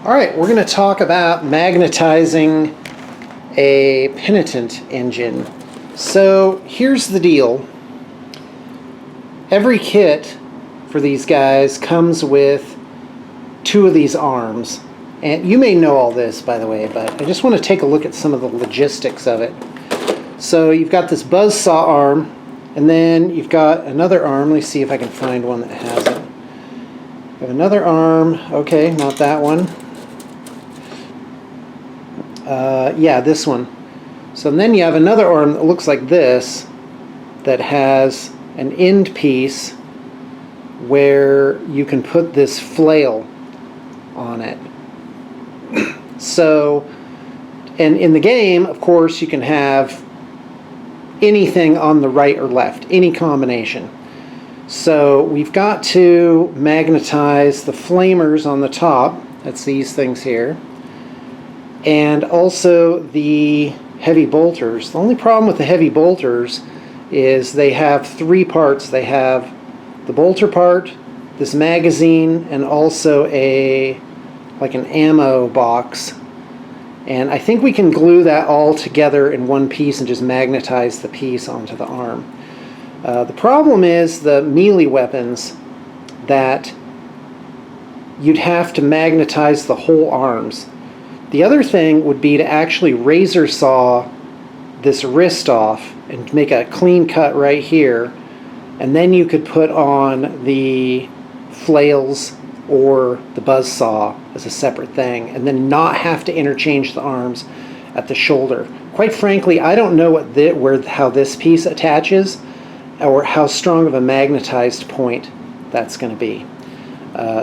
All right, we're going to talk about magnetizing a penitent engine. So here's the deal. Every kit for these guys comes with two of these arms. And you may know all this, by the way, but I just want to take a look at some of the logistics of it. So you've got this buzzsaw arm, and then you've got another arm. Let me see if I can find one that has it. You have another arm. Okay, not that one. Yeah, this one. So then you have another arm that looks like this that has an end piece where you can put this flail on it. So, and in the game, of course, you can have anything on the right or left, any combination. So we've got to magnetize the flamers on the top. That's these things here. And also the heavy bolters. The only problem with the heavy bolters is they have three parts. They have the bolter part, this magazine, and also like an ammo box. And I think we can glue that all together in one piece and just magnetize the piece onto the arm. The problem is the melee weapons, that you'd have to magnetize the whole arms. The other thing would be to actually razor saw this wrist off and make a clean cut right here, and then you could put on the flails or the buzzsaw as a separate thing, and then not have to interchange the arms at the shoulder. Quite frankly, I don't know how this piece attaches or how strong of a magnetized point that's going to be.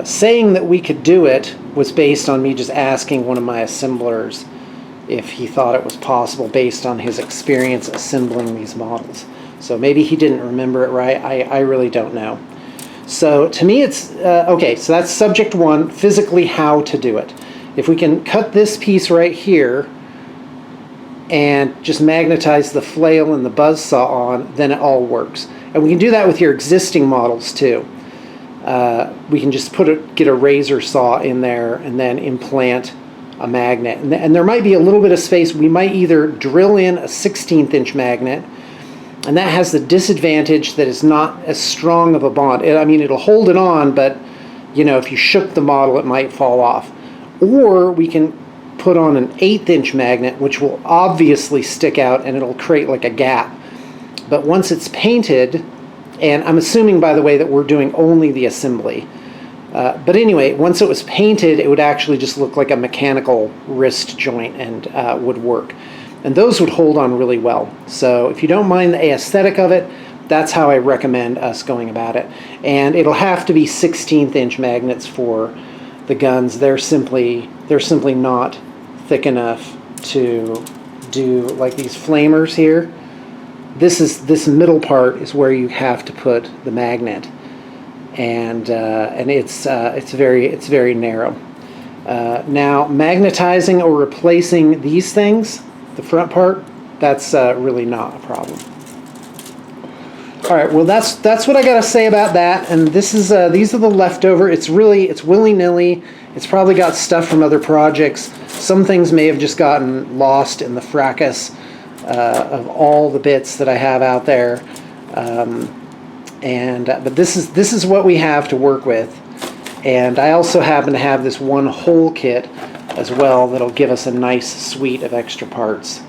Saying that we could do it was based on me just asking one of my assemblers if he thought it was possible based on his experience assembling these models. So maybe he didn't remember it right. I really don't know. So to me it's, okay, so that's subject one, physically how to do it. If we can cut this piece right here and just magnetize the flail and the buzzsaw on, then it all works. And we can do that with your existing models too. We can just get a razor saw in there and then implant a magnet. And there might be a little bit of space. We might either drill in a 16th inch magnet, and that has the disadvantage that it's not as strong of a bond. I mean, it'll hold it on, but you know, if you shook the model, it might fall off. Or we can put on an 1/8 inch magnet, which will obviously stick out and it'll create like a gap. But once it's painted, and I'm assuming, by the way, that we're doing only the assembly. But anyway, once it was painted, it would actually just look like a mechanical wrist joint and would work. And those would hold on really well. So if you don't mind the aesthetic of it, that's how I recommend us going about it. And it'll have to be 16th inch magnets for the guns. They're simply not thick enough to do like these flamers here. This middle part is where you have to put the magnet, and it's very narrow. Now, magnetizing or replacing these things, the front part, that's really not a problem. All right, well that's what I got to say about that. And this is these are the leftover. It's willy-nilly. It's probably got stuff from other projects. Some things may have just gotten lost in the fracas of all the bits that I have out there, but this is what we have to work with. And I also happen to have this one whole kit as well that'll give us a nice suite of extra parts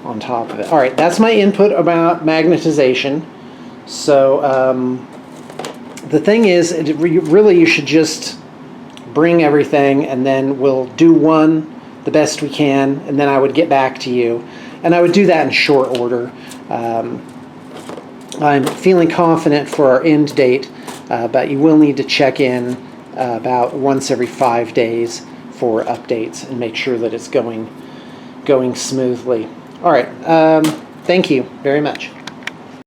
on top of it. All right, that's my input about magnetization. So the thing is, really you should just bring everything, and then we'll do one the best we can, and then I would get back to you. And I would do that in short order. I'm feeling confident for our end date, but you will need to check in about once every 5 days for updates and make sure that it's going smoothly. All right, thank you very much.